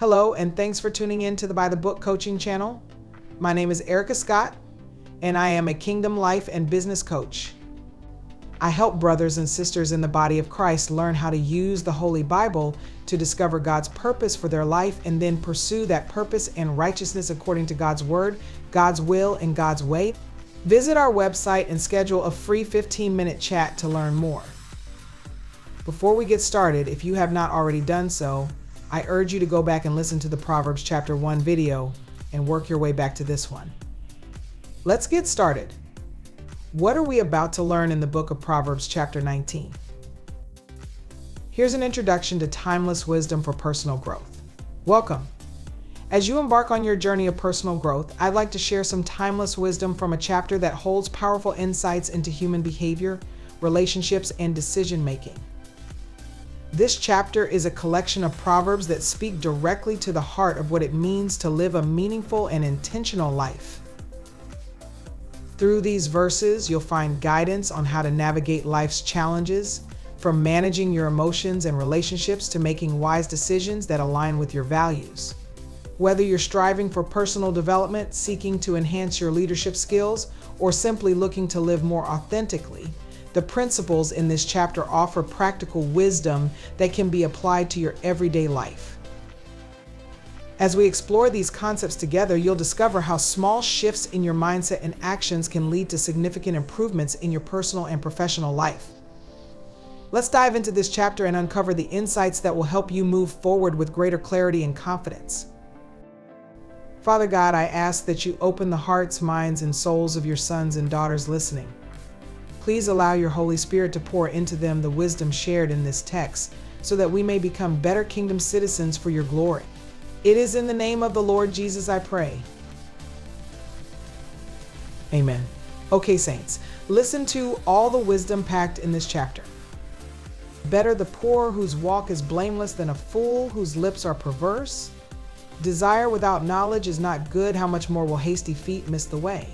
Hello, and thanks for tuning in to the By the Book Coaching channel. My name is Ericka Scott, and I am a Kingdom Life and Business Coach. I help brothers and sisters in the body of Christ learn how to use the Holy Bible to discover God's purpose for their life and then pursue that purpose and righteousness according to God's Word, God's will, and God's way. Visit our website and schedule a free 15-minute chat to learn more. Before we get started, if you have not already done so, I urge you to go back and listen to the Proverbs Chapter 1 video and work your way back to this one. Let's get started. What are we about to learn in the book of Proverbs Chapter 19? Here's an introduction to timeless wisdom for personal growth. Welcome. As you embark on your journey of personal growth, I'd like to share some timeless wisdom from a chapter that holds powerful insights into human behavior, relationships, and decision-making. This chapter is a collection of proverbs that speak directly to the heart of what it means to live a meaningful and intentional life. Through these verses, you'll find guidance on how to navigate life's challenges, from managing your emotions and relationships to making wise decisions that align with your values. Whether you're striving for personal development, seeking to enhance your leadership skills, or simply looking to live more authentically, the principles in this chapter offer practical wisdom that can be applied to your everyday life. As we explore these concepts together, you'll discover how small shifts in your mindset and actions can lead to significant improvements in your personal and professional life. Let's dive into this chapter and uncover the insights that will help you move forward with greater clarity and confidence. Father God, I ask that you open the hearts, minds, and souls of your sons and daughters listening. Please allow your Holy Spirit to pour into them the wisdom shared in this text so that we may become better kingdom citizens for your glory. It is in the name of the Lord Jesus I pray. Amen. Okay, saints, listen to all the wisdom packed in this chapter. Better the poor whose walk is blameless than a fool whose lips are perverse. Desire without knowledge is not good. How much more will hasty feet miss the way?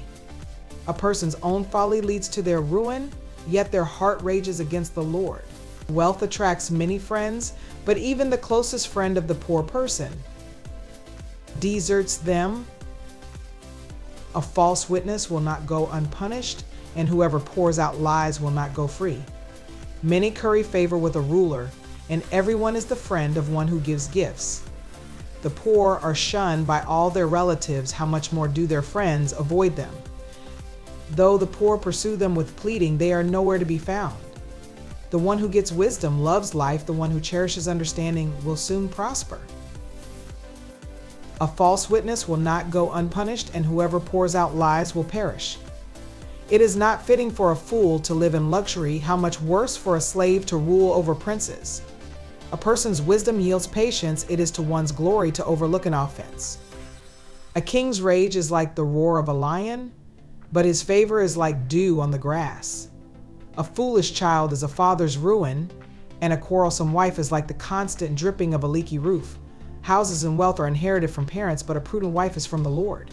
A person's own folly leads to their ruin, yet their heart rages against the Lord. Wealth attracts many friends, but even the closest friend of the poor person deserts them. A false witness will not go unpunished, and whoever pours out lies will not go free. Many curry favor with a ruler, and everyone is the friend of one who gives gifts. The poor are shunned by all their relatives. How much more do their friends avoid them? Though the poor pursue them with pleading, they are nowhere to be found. The one who gets wisdom loves life. The one who cherishes understanding will soon prosper. A false witness will not go unpunished, and whoever pours out lies will perish. It is not fitting for a fool to live in luxury. How much worse for a slave to rule over princes? A person's wisdom yields patience. It is to one's glory to overlook an offense. A king's rage is like the roar of a lion, but his favor is like dew on the grass. A foolish child is a father's ruin, and a quarrelsome wife is like the constant dripping of a leaky roof. Houses and wealth are inherited from parents, but a prudent wife is from the Lord.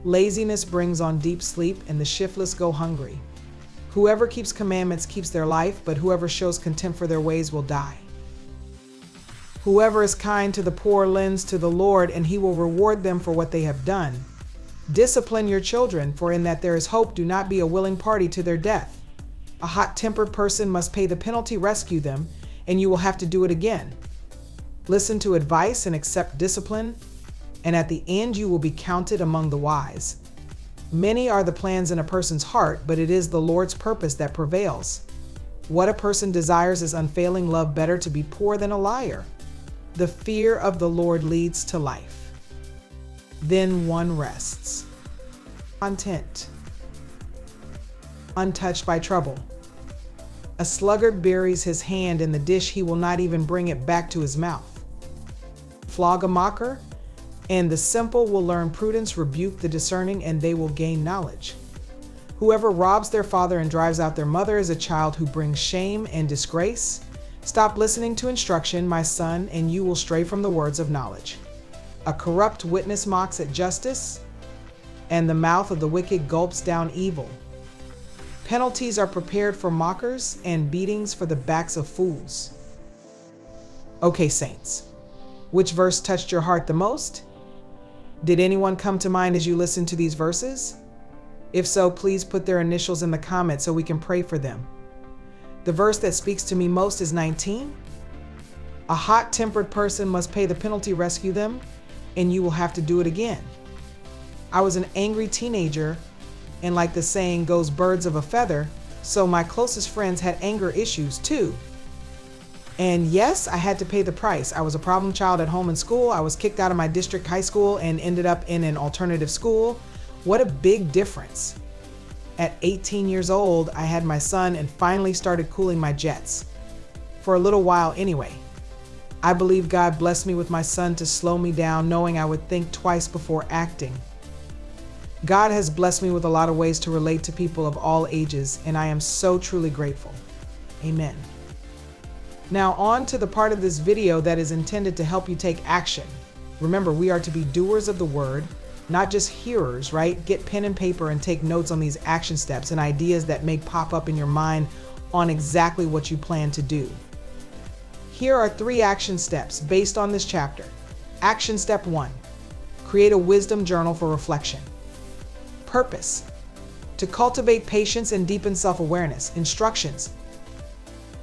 Laziness brings on deep sleep, and the shiftless go hungry. Whoever keeps commandments keeps their life, but whoever shows contempt for their ways will die. Whoever is kind to the poor lends to the Lord, and he will reward them for what they have done. Discipline your children, for in that there is hope. Do not be a willing party to their death. A hot-tempered person must pay the penalty. Rescue them, and you will have to do it again. Listen to advice and accept discipline, and at the end you will be counted among the wise. Many are the plans in a person's heart, but it is the Lord's purpose that prevails. What a person desires is unfailing love. Better to be poor than a liar. The fear of the Lord leads to life. Then one rests, content, untouched by trouble. A sluggard buries his hand in the dish. He will not even bring it back to his mouth. Flog a mocker, and the simple will learn prudence. Rebuke the discerning, and they will gain knowledge. Whoever robs their father and drives out their mother is a child who brings shame and disgrace. Stop listening to instruction, my son, and you will stray from the words of knowledge. A corrupt witness mocks at justice, and the mouth of the wicked gulps down evil. Penalties are prepared for mockers, and beatings for the backs of fools. Okay, saints, Which verse touched your heart the most? Did anyone come to mind as you listened to these verses? If so, please put their initials in the comments so we can pray for them. The verse that speaks to me most is 19. A hot-tempered person must pay the penalty, rescue them, and you will have to do it again. I was an angry teenager, and like the saying goes, birds of a feather, so my closest friends had anger issues too. And yes, I had to pay the price. I was a problem child at home and school. I was kicked out of my district high school and ended up in an alternative school. What a big difference. At 18 years old, I had my son and finally started cooling my jets. For a little while anyway. I believe God blessed me with my son to slow me down, knowing I would think twice before acting. God has blessed me with a lot of ways to relate to people of all ages, and I am so truly grateful. Amen. Now on to the part of this video that is intended to help you take action. Remember, we are to be doers of the word, not just hearers, right? Get pen and paper and take notes on these action steps and ideas that may pop up in your mind on exactly what you plan to do. Here are 3 action steps based on this chapter. Action step 1, create a wisdom journal for reflection. Purpose, to cultivate patience and deepen self-awareness. Instructions,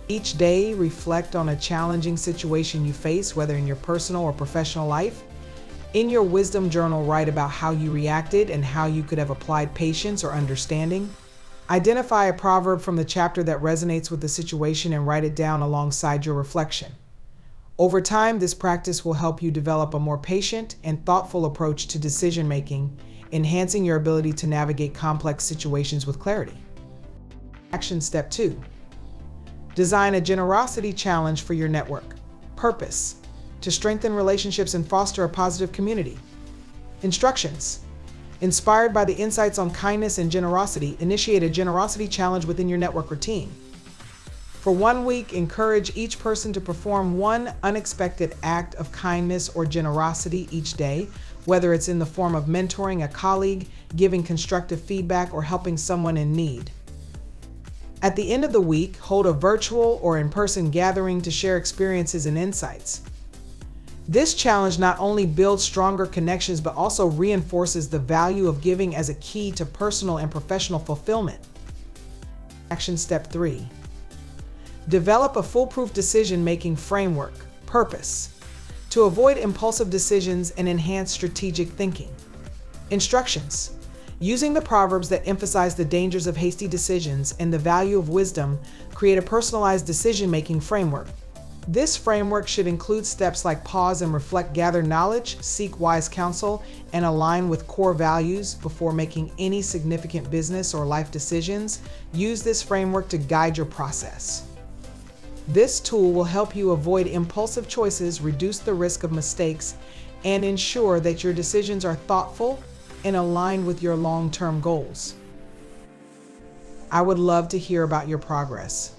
each day reflect on a challenging situation you face, whether in your personal or professional life. In your wisdom journal, write about how you reacted and how you could have applied patience or understanding. Identify a proverb from the chapter that resonates with the situation and write it down alongside your reflection. Over time, this practice will help you develop a more patient and thoughtful approach to decision-making, enhancing your ability to navigate complex situations with clarity. Action step 2. Design a generosity challenge for your network. Purpose, to strengthen relationships and foster a positive community. Instructions, inspired by the insights on kindness and generosity, initiate a generosity challenge within your network routine. For 1 week, encourage each person to perform one unexpected act of kindness or generosity each day, whether it's in the form of mentoring a colleague, giving constructive feedback, or helping someone in need. At the end of the week, hold a virtual or in-person gathering to share experiences and insights. This challenge not only builds stronger connections, but also reinforces the value of giving as a key to personal and professional fulfillment. Action step 3. Develop a foolproof decision-making framework. Purpose, to avoid impulsive decisions and enhance strategic thinking. Instructions, using the proverbs that emphasize the dangers of hasty decisions and the value of wisdom, create a personalized decision-making framework. This framework should include steps like pause and reflect, gather knowledge, seek wise counsel, and align with core values before making any significant business or life decisions. Use this framework to guide your process. This tool will help you avoid impulsive choices, reduce the risk of mistakes, and ensure that your decisions are thoughtful and aligned with your long-term goals. I would love to hear about your progress.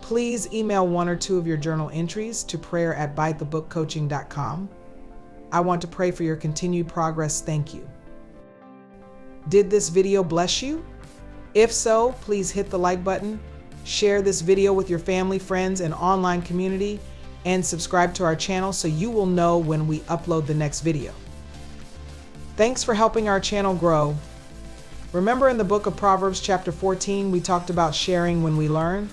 Please email 1 or 2 of your journal entries to prayer@bitethebookcoaching.com. I want to pray for your continued progress. Thank you. Did this video bless you? If so, please hit the like button, share this video with your family, friends, and online community, and subscribe to our channel so you will know when we upload the next video. Thanks for helping our channel grow. Remember, in the book of Proverbs Chapter 14, we talked about sharing when we learn?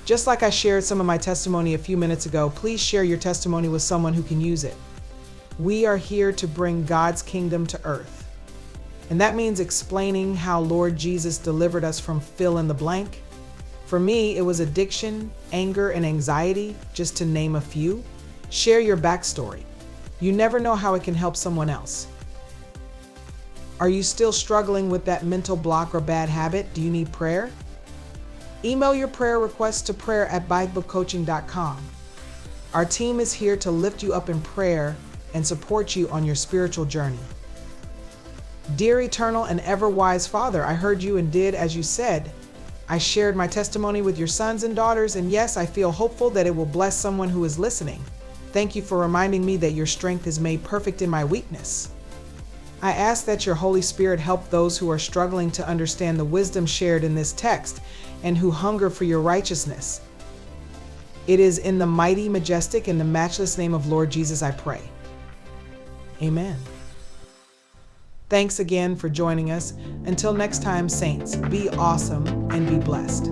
Just like I shared some of my testimony a few minutes ago, please share your testimony with someone who can use it. We are here to bring God's kingdom to earth. And that means explaining how Lord Jesus delivered us from fill in the blank. For me, it was addiction, anger, and anxiety, just to name a few. Share your backstory. You never know how it can help someone else. Are you still struggling with that mental block or bad habit? Do you need prayer? Email your prayer requests to prayer@bitethebookcoaching.com. Our team is here to lift you up in prayer and support you on your spiritual journey. Dear eternal and ever-wise Father, I heard you and did as you said. I shared my testimony with your sons and daughters, and yes, I feel hopeful that it will bless someone who is listening. Thank you for reminding me that your strength is made perfect in my weakness. I ask that your Holy Spirit help those who are struggling to understand the wisdom shared in this text and who hunger for your righteousness. It is in the mighty, majestic, and the matchless name of Lord Jesus I pray. Amen. Thanks again for joining us. Until next time, saints, be awesome and be blessed.